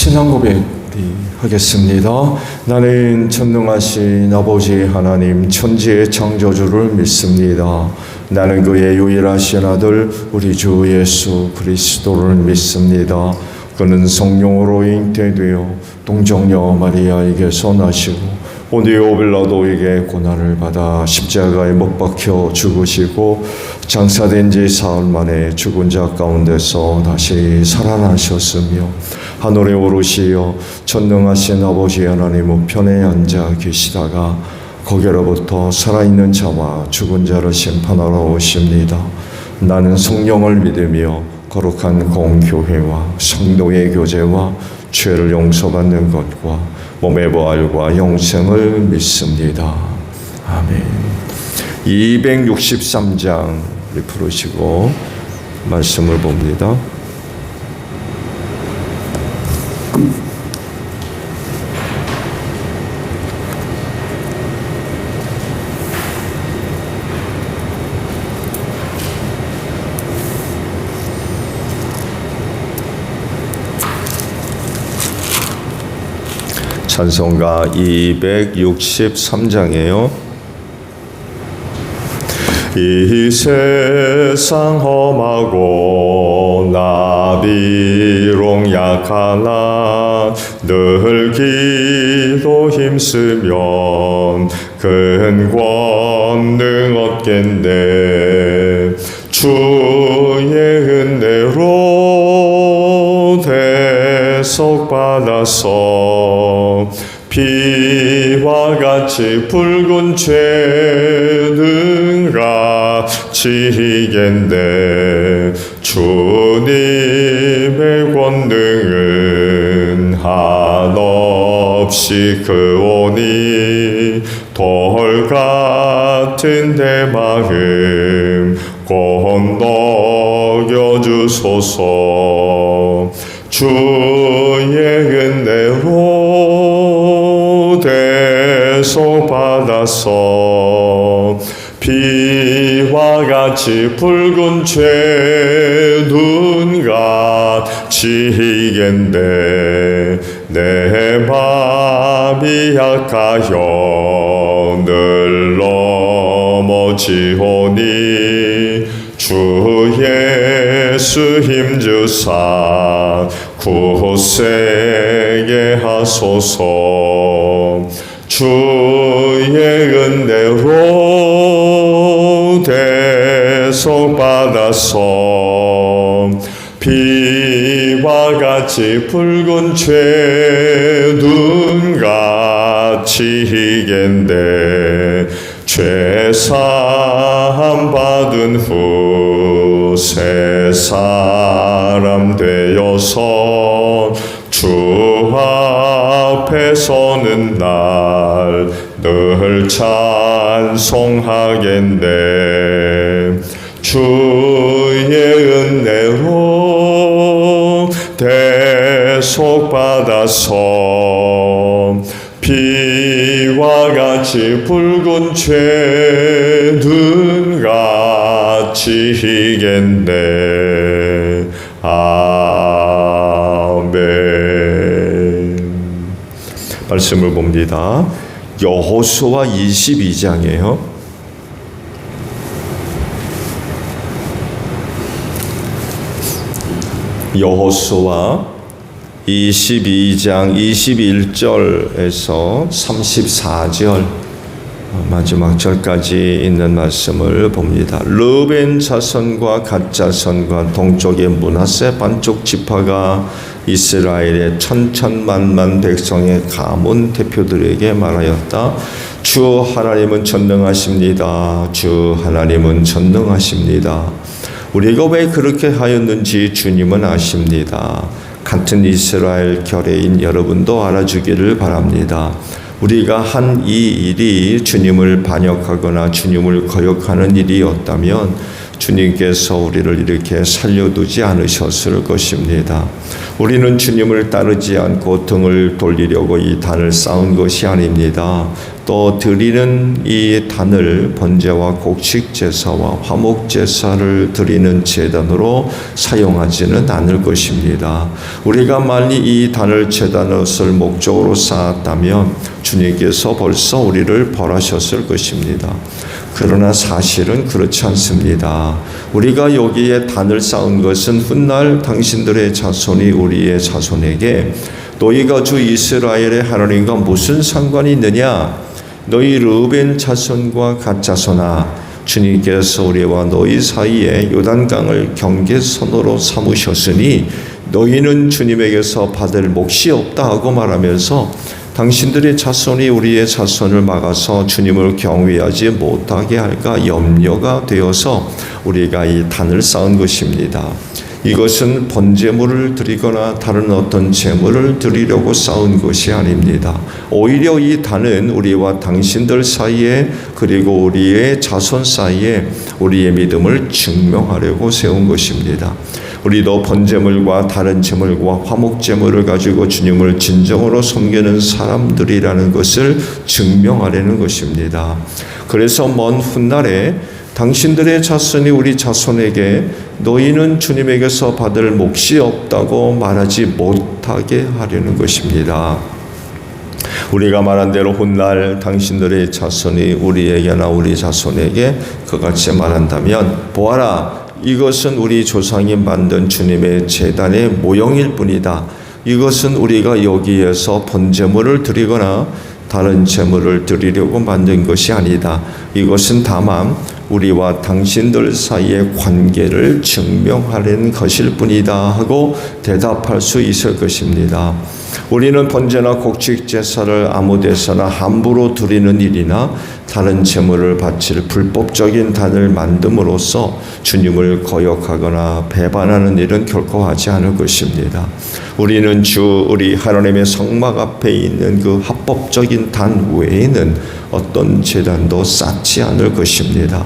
신앙 고백 하겠습니다. 나는 전능하신 아버지 하나님 천지의 창조주를 믿습니다. 나는 그의 유일하신 아들 우리 주 예수 그리스도를 믿습니다. 그는 성령으로 잉태되어 동정녀 마리아에게서 나시고 본디오 빌라도에게 고난을 받아 십자가에 못 박혀 죽으시고 장사된 지 사흘 만에 죽은 자 가운데서 다시 살아나셨으며 하늘에 오르시어 전능하신 아버지 하나님 우편에 앉아 계시다가 거기로부터 살아있는 자와 죽은 자를 심판하러 오십니다. 나는 성령을 믿으며 거룩한 공교회와 성도의 교제와 죄를 용서받는 것과 몸의 부활과 영생을 믿습니다. 아멘. 263장 푸르시고 말씀을 봅니다. 찬송가 263장이에요. 이 세상 험하고 나 비록 약하나 늘 기도 힘쓰면 큰 권능 얻겠네. 주의 은혜로 대속받아서 피와 같이 붉은 죄는 지겠네. 주님의 권능은 한없이 크오니 돌 같은 내 마음 건너겨 주소서. 주의 은혜로 대속받아서 피와 같이 붉은 죄 눈 같이겠네. 내 맘이 약하여 늘 넘어지오니 주 예수 힘주사 굳세게 하소서. 주의 은혜로 대속받아서 피와 같이 붉은 죄 눈 같이겠네. 죄사함 받은 후 새 사람 되어서 주 앞에 서는 날 늘 찬송하겠네. 주의 은혜로 대속받아서 피와 같이 붉은 죄 눈 같이겠네. 아멘. 말씀을 봅니다. 여호수아 22장이에요. 여호수아 22장 21절에서 34절 마지막 절까지 있는 말씀을 봅니다. 르벤 자손과 갓 자손과 동쪽의 므낫세 반쪽 지파가 이스라엘의 천천만만 백성의 가문 대표들에게 말하였다. 주 하나님은 전능하십니다. 주 하나님은 전능하십니다. 우리가 왜 그렇게 하였는지 주님은 아십니다. 같은 이스라엘 결의인 여러분도 알아주기를 바랍니다. 우리가 한 이 일이 주님을 반역하거나 주님을 거역하는 일이었다면 주님께서 우리를 이렇게 살려두지 않으셨을 것입니다. 우리는 주님을 따르지 않고 등을 돌리려고 이 단을 쌓은 것이 아닙니다. 또 드리는 이 단을 번제와 곡식 제사와 화목 제사를 드리는 제단으로 사용하지는 않을 것입니다. 우리가 만일 이 단을 제단을 목적으로 쌓았다면 주님께서 벌써 우리를 벌하셨을 것입니다. 그러나 사실은 그렇지 않습니다. 우리가 여기에 단을 쌓은 것은 훗날 당신들의 자손이 우리의 자손에게 너희가 주 이스라엘의 하나님과 무슨 상관이 있느냐? 너희 르벤 자손과 갓 자손아, 주님께서 우리와 너희 사이에 요단강을 경계선으로 삼으셨으니 너희는 주님에게서 받을 몫이 없다 하고 말하면서 당신들의 자손이 우리의 자손을 막아서 주님을 경외하지 못하게 할까 염려가 되어서 우리가 이 단을 쌓은 것입니다. 이것은 번제물을 드리거나 다른 어떤 제물을 드리려고 쌓은 것이 아닙니다. 오히려 이 단은 우리와 당신들 사이에 그리고 우리의 자손 사이에 우리의 믿음을 증명하려고 세운 것입니다. 우리도 번제물과 다른 제물과 화목제물을 가지고 주님을 진정으로 섬기는 사람들이라는 것을 증명하려는 것입니다. 그래서 먼 훗날에 당신들의 자손이 우리 자손에게 너희는 주님에게서 받을 몫이 없다고 말하지 못하게 하려는 것입니다. 우리가 말한 대로 훗날 당신들의 자손이 우리에게나 우리 자손에게 그같이 말한다면 보아라, 이것은 우리 조상이 만든 주님의 제단의 모형일 뿐이다. 이것은 우리가 여기에서 번제물을 드리거나 다른 제물을 드리려고 만든 것이 아니다. 이것은 다만 우리와 당신들 사이의 관계를 증명하려는 것일 뿐이다 하고 대답할 수 있을 것입니다. 우리는 번제나 곡식 제사를 아무 데서나 함부로 드리는 일이나 다른 제물을 바칠 불법적인 단을 만듦으로써 주님을 거역하거나 배반하는 일은 결코 하지 않을 것입니다. 우리는 우리 하나님의 성막 앞에 있는 그 합법적인 단 외에는 어떤 제단도 쌓지 않을 것입니다.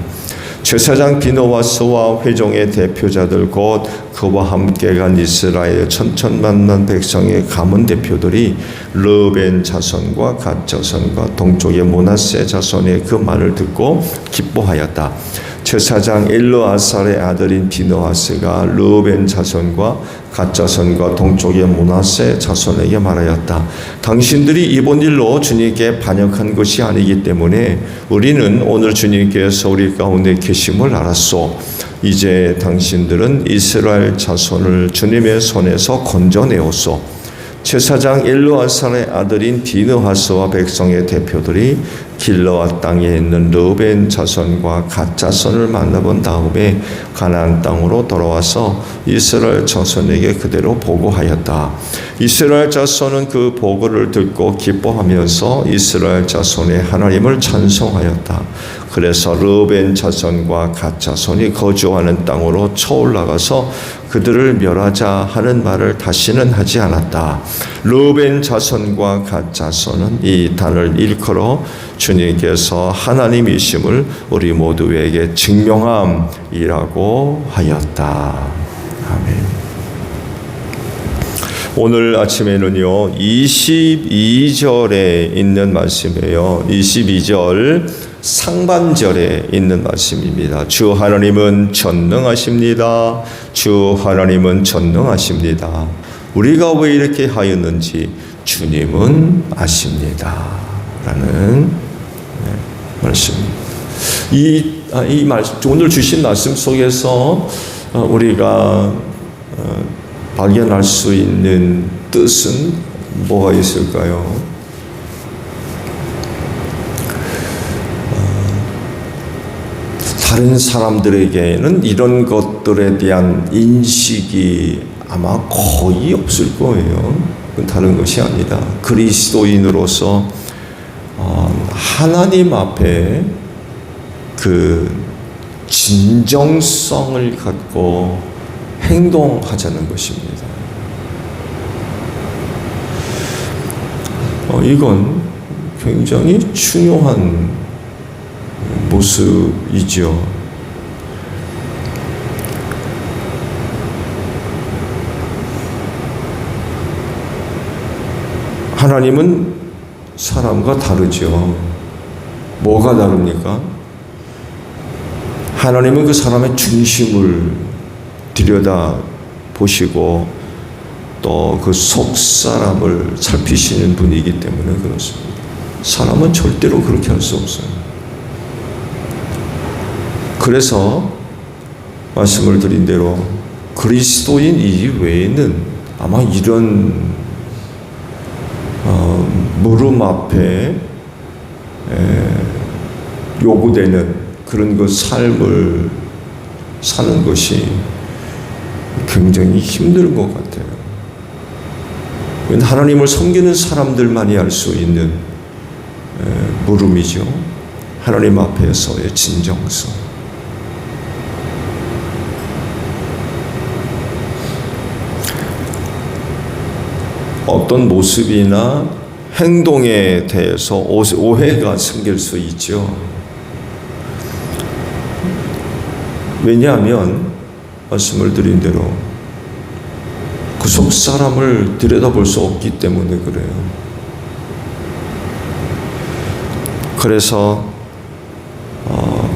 제사장 비노아스와 회종의 대표자들 곧 그와 함께 간 이스라엘 천천만만 백성의 가문 대표들이 르벤 자손과 갓 자손과 동쪽의 므낫세 자손의 그 말을 듣고 기뻐하였다. 제사장 엘르아살의 아들인 비노아스가 르벤 자손과 갓 자손과 동쪽의 므낫세 자손에게 말하였다. 당신들이 이번 일로 주님께 반역한 것이 아니기 때문에 우리는 오늘 주님께서 우리 가운데 계심을 알았소. 이제 당신들은 이스라엘 자손을 주님의 손에서 건져내었소. 제사장 엘르아살의 아들인 비느하스와 백성의 대표들이 길르앗 땅에 있는 르벤 자손과 갓 자손을 만나본 다음에 가나안 땅으로 돌아와서 이스라엘 자손에게 그대로 보고하였다. 이스라엘 자손은 그 보고를 듣고 기뻐하면서 이스라엘 자손의 하나님을 찬송하였다. 그래서 르벤 자손과 갓 자손이 거주하는 땅으로 쳐올라가서 그들을 멸하자 하는 말을 다시는 하지 않았다. 르벤 자손과 갓 자손은 이 단을 일컬어 주님께서 하나님이심을 우리 모두에게 증명함이라고 하였다. 아멘. 오늘 아침에는요 22절에 있는 말씀이에요. 22절 상반절에 있는 말씀입니다. 주 하나님은 전능하십니다. 주 하나님은 전능하십니다. 우리가 왜 이렇게 하였는지 주님은 아십니다. 라는 말씀입니다. 이 말씀, 오늘 주신 말씀 속에서 우리가 발견할 수 있는 뜻은 뭐가 있을까요? 다른 사람들에게는 이런 것들에 대한 인식이 아마 거의 없을 거예요. 그건 다른 것이 아니다. 그리스도인으로서 하나님 앞에 그 진정성을 갖고 행동하자는 것입니다. 이건 굉장히 중요한 모습이죠. 하나님은 사람과 다르죠. 뭐가 다릅니까? 하나님은 그 사람의 중심을 들여다 보시고 또 그 속 사람을 살피시는 분이기 때문에 그렇습니다. 사람은 절대로 그렇게 할 수 없어요. 그래서 말씀을 드린 대로 그리스도인 이외에는 아마 이런 물음 앞에 요구되는 그런 그 삶을 사는 것이 굉장히 힘든 것 같아요. 하나님을 섬기는 사람들만이 알 수 있는 물음이죠. 하나님 앞에서의 진정성. 어떤 모습이나 행동에 대해서 오해가 생길 수 있죠. 왜냐하면 말씀을 드린 대로 그 속 사람을 들여다볼 수 없기 때문에 그래요. 그래서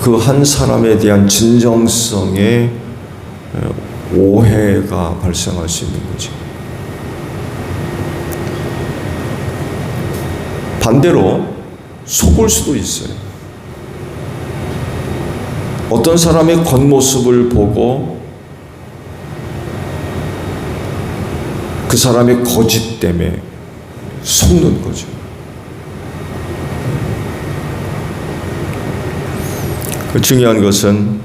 그 한 사람에 대한 진정성에 오해가 발생할 수 있는 거죠. 반대로 속을 수도 있어요. 어떤 사람의 겉모습을 보고 그 사람의 거짓 때문에 속는 거죠. 그 중요한 것은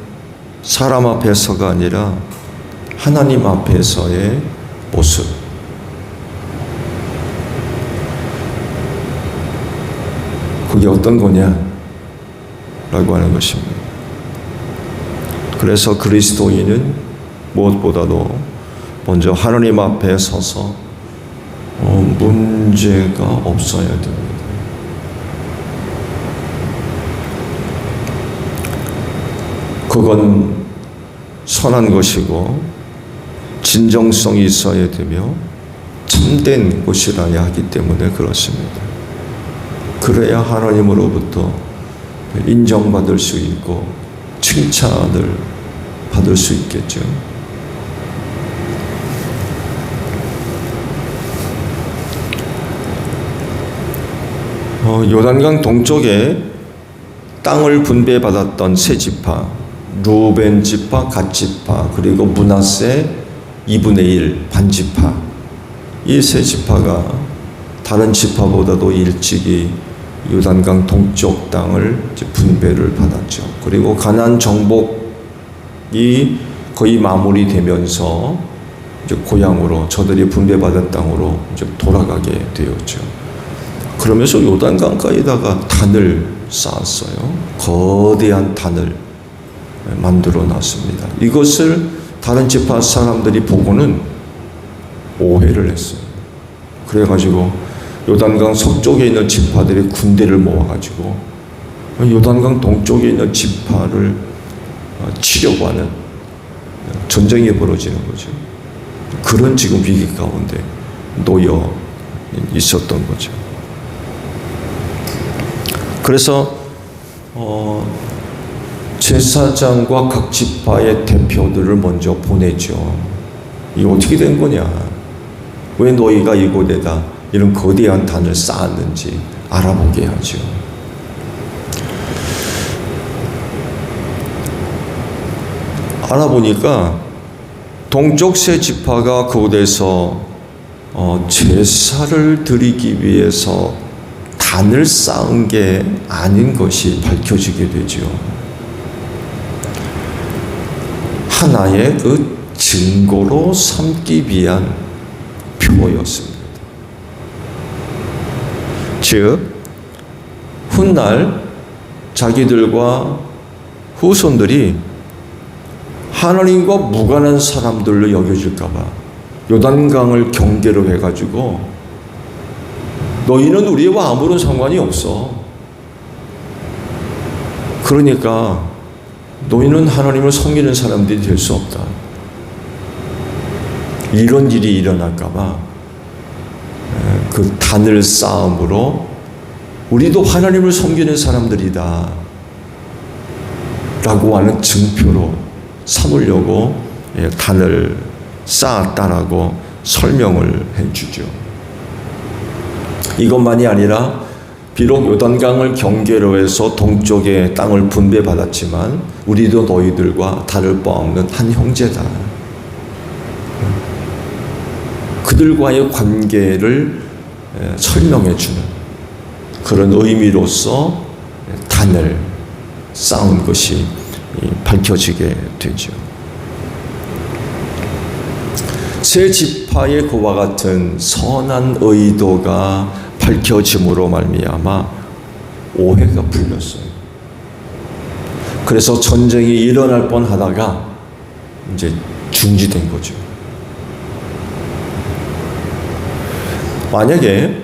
사람 앞에서가 아니라 하나님 앞에서의 모습. 그게 어떤 거냐? 라고 하는 것입니다. 그래서 그리스도인은 무엇보다도 먼저 하나님 앞에 서서 문제가 없어야 됩니다. 그건 선한 것이고 진정성이 있어야 되며 참된 것이라야 하기 때문에 그렇습니다. 그래야 하나님으로부터 인정받을 수 있고 칭찬을 받을 수 있겠죠. 요단강 동쪽에 땅을 분배받았던 세 지파, 루벤 지파, 갓 지파, 그리고 므낫세 2분의 1 반지파, 이 세 지파가 다른 지파보다도 일찍이 요단강 동쪽 땅을 분배를 받았죠. 그리고 가나안 정복이 거의 마무리되면서 이제 고향으로 저들이 분배받은 땅으로 이제 돌아가게 되었죠. 그러면서 요단강가에다가 단을 쌓았어요. 거대한 단을 만들어 놨습니다. 이것을 다른 지파 사람들이 보고는 오해를 했어요. 그래가지고 요단강 서쪽에 있는 지파들이 군대를 모아가지고 요단강 동쪽에 있는 지파를 치려고 하는 전쟁이 벌어지는 거죠. 그런 지금 위기 가운데 놓여 있었던 거죠. 그래서 제사장과 각 지파의 대표들을 먼저 보내죠. 이게 어떻게 된 거냐? 왜 너희가 이곳에다 이런 거대한 단을 쌓았는지 알아보게 하죠. 알아보니까 동쪽 세 지파가 그곳에서 제사를 드리기 위해서 단을 쌓은 게 아닌 것이 밝혀지게 되죠. 하나의 그 증거로 삼기 위한 표였습니다. 즉, 훗날 자기들과 후손들이 하나님과 무관한 사람들로 여겨질까봐 요단강을 경계로 해가지고 너희는 우리와 아무런 상관이 없어. 그러니까 너희는 하나님을 섬기는 사람들이 될 수 없다. 이런 일이 일어날까봐 그 단을 쌓음으로 우리도 하나님을 섬기는 사람들이다 라고 하는 증표로 삼으려고 단을 쌓았다라고 설명을 해주죠. 이것만이 아니라 비록 요단강을 경계로 해서 동쪽의 땅을 분배받았지만 우리도 너희들과 다를 바 없는 한 형제다. 그들과의 관계를 설명해 주는 그런 의미로서 단을 쌓은 것이 밝혀지게 되죠. 세 지파의 그와 같은 선한 의도가 밝혀짐으로 말미암아 오해가 풀렸어요. 그래서 전쟁이 일어날 뻔하다가 이제 중지된 거죠. 만약에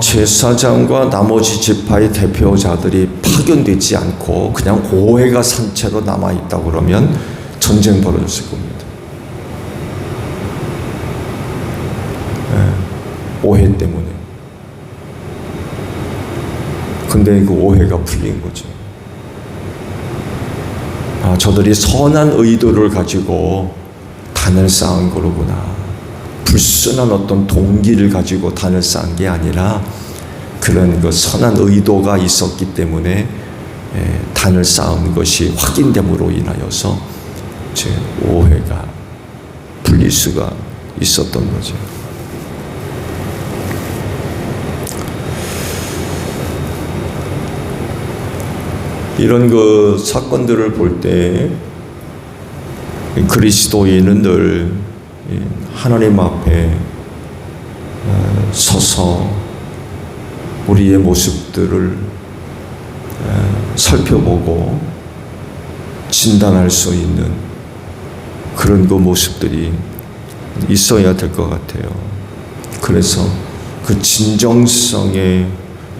제사장과 나머지 지파의 대표자들이 파견되지 않고 그냥 오해가 산채로 남아있다 그러면 전쟁 벌어졌을 겁니다. 오해 때문에. 근데 그 오해가 풀린 거죠. 저들이 선한 의도를 가지고 단을 쌓은 거로구나. 불순한 어떤 동기를 가지고 단을 쌓은 게 아니라 그런 그 선한 의도가 있었기 때문에 단을 쌓은 것이 확인됨으로 인하여서 제 오해가 풀릴 수가 있었던 거죠. 이런 그 사건들을 볼 때 그리스도인은 늘 하나님 앞에 서서 우리의 모습들을 살펴보고 진단할 수 있는 그런 그 모습들이 있어야 될 것 같아요. 그래서 그 진정성에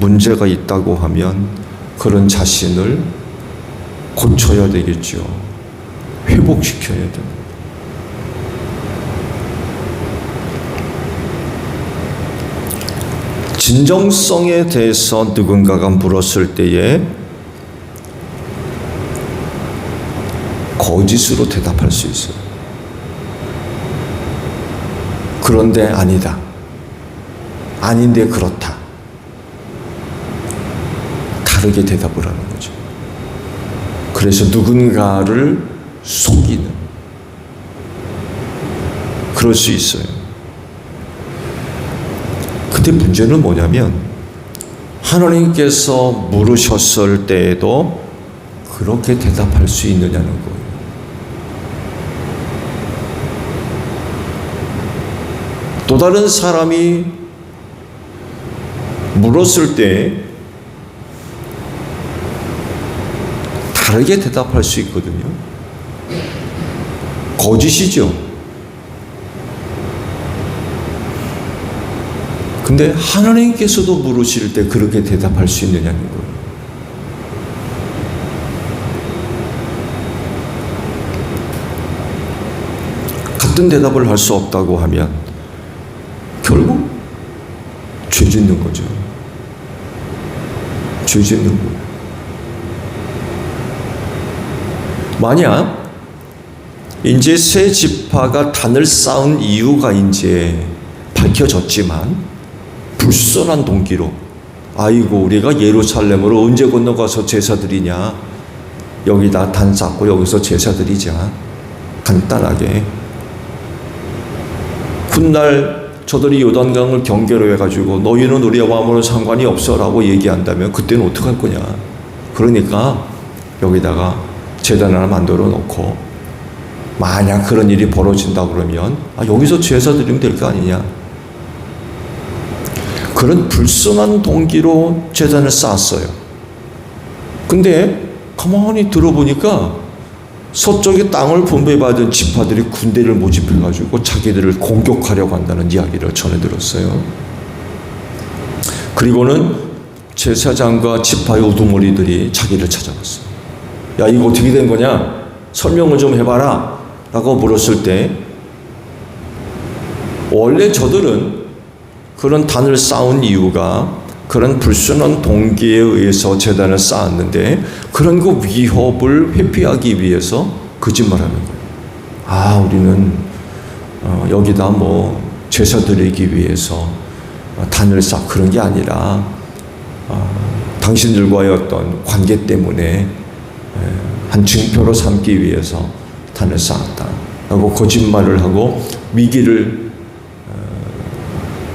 문제가 있다고 하면 그런 자신을 고쳐야 되겠죠. 회복시켜야 됩니다. 진정성에 대해서 누군가가 물었을 때에 거짓으로 대답할 수 있어요. 그런데 아니다. 아닌데 그렇다. 다르게 대답을 하는 거죠. 그래서 누군가를 속이는 그럴 수 있어요. 근데 문제는 뭐냐면 하나님께서 물으셨을 때에도 그렇게 대답할 수 있느냐는 거예요. 또 다른 사람이 물었을 때 다르게 대답할 수 있거든요. 거짓이죠. 근데 하나님께서도 물으실 때 그렇게 대답할 수 있느냐는 거예요. 같은 대답을 할 수 없다고 하면 결국 죄 짓는 거죠. 죄 짓는 거예요. 만약 이제 세 지파가 단을 쌓은 이유가 이제 밝혀졌지만 불순한 동기로 아이고 우리가 예루살렘으로 언제 건너가서 제사 드리냐, 여기다 단 쌓고 여기서 제사 드리자, 간단하게 훗날 저들이 요단강을 경계로 해가지고 너희는 우리와 아무런 상관이 없어라고 얘기한다면 그때는 어떡할 거냐. 그러니까 여기다가 제단 하나 만들어 놓고 만약 그런 일이 벌어진다 그러면 여기서 제사 드리면 될 거 아니냐. 그런 불순한 동기로 제단을 쌓았어요. 근데 가만히 들어보니까 서쪽의 땅을 분배받은 지파들이 군대를 모집해가지고 자기들을 공격하려고 한다는 이야기를 전해 들었어요. 그리고는 제사장과 지파의 우두머리들이 자기를 찾아갔어요. 야, 이거 어떻게 된 거냐? 설명을 좀 해봐라 라고 물었을 때 원래 저들은 그런 단을 쌓은 이유가 그런 불순한 동기에 의해서 제단을 쌓았는데 그런 그 위협을 회피하기 위해서 거짓말하는 거예요. 우리는 여기다 뭐 제사 드리기 위해서 단을 쌓 그런 게 아니라 당신들과의 어떤 관계 때문에 한 증표로 삼기 위해서 단을 쌓았다 라고 거짓말을 하고 위기를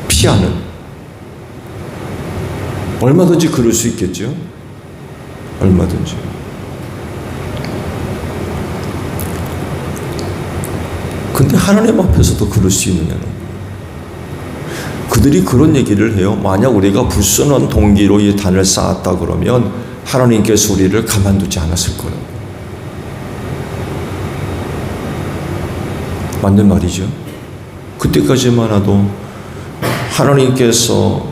피하는, 얼마든지 그럴 수 있겠죠. 얼마든지. 근데 하나님 앞에서도 그럴 수 있느냐는 거예요. 그들이 그런 얘기를 해요. 만약 우리가 불순한 동기로 이 단을 쌓았다 그러면 하나님께서 우리를 가만두지 않았을 거라고. 맞는 말이죠. 그때까지만 해도 하나님께서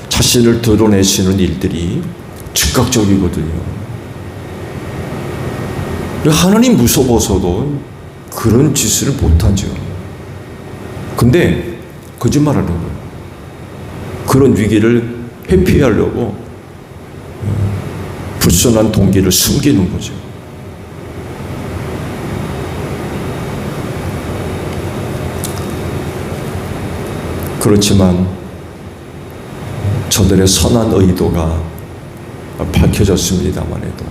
자신을 드러내시는 일들이 즉각적이거든요. 하나님 무서워서도 그런 짓을 못하죠. 근데 거짓말하는 거예요. 그런 위기를 회피하려고 불순한 동기를 숨기는 거죠. 그렇지만 저들의 선한 의도가 밝혀졌습니다만 해도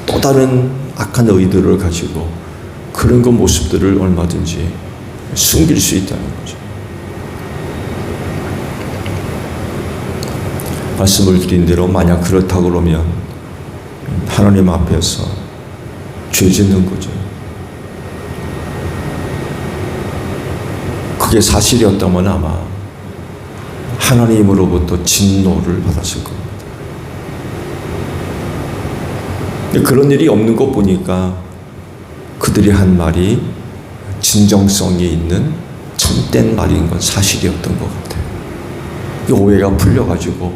또 다른 악한 의도를 가지고 그런 그 모습들을 얼마든지 숨길 수 있다는 거죠. 말씀을 드린 대로 만약 그렇다 그러면 하나님 앞에서 죄 짓는 거죠. 그게 사실이었다면 아마 하나님으로부터 진노를 받았을 겁니다. 근데 그런 일이 없는 것 보니까 그들이 한 말이 진정성이 있는 참된 말인 건 사실이었던 것 같아요. 이 오해가 풀려가지고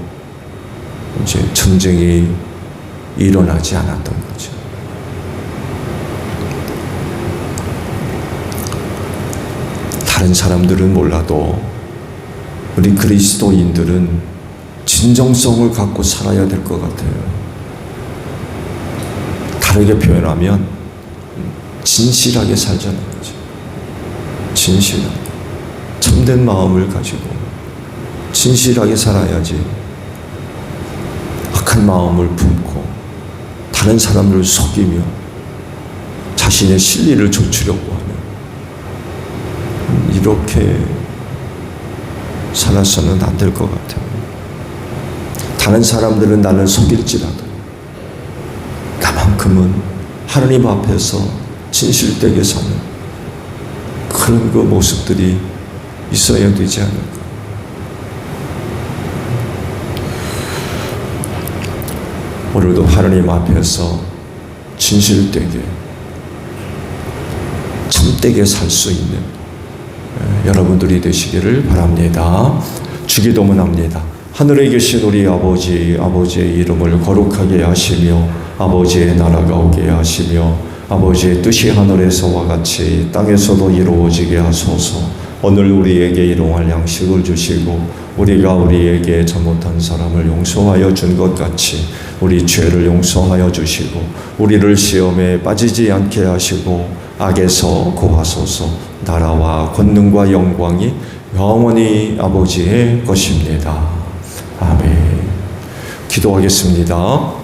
이제 전쟁이 일어나지 않았던 거죠. 다른 사람들은 몰라도 우리 그리스도인들은 진정성을 갖고 살아야 될 것 같아요. 다르게 표현하면 진실하게 살자는 거죠. 진실하게. 참된 마음을 가지고 진실하게 살아야지 악한 마음을 품고 다른 사람들을 속이며 자신의 실리를 좁히려고 하는 이렇게 살아서는 안 될 것 같아요. 다른 사람들은 나를 속일지라도 나만큼은 하나님 앞에서 진실되게 사는 그런 그 모습들이 있어야 되지 않을까. 오늘도 하나님 앞에서 진실되게 참되게 살 수 있는 여러분들이 되시기를 바랍니다. 주기도문합니다. 하늘에 계신 우리 아버지, 아버지의 이름을 거룩하게 하시며 아버지의 나라가 오게 하시며 아버지의 뜻이 하늘에서와 같이 땅에서도 이루어지게 하소서. 오늘 우리에게 일용할 양식을 주시고 우리가 우리에게 잘못한 사람을 용서하여 준 것 같이 우리 죄를 용서하여 주시고 우리를 시험에 빠지지 않게 하시고 악에서 구하소서. 나라와 권능과 영광이 영원히 아버지의 것입니다. 아멘. 기도하겠습니다.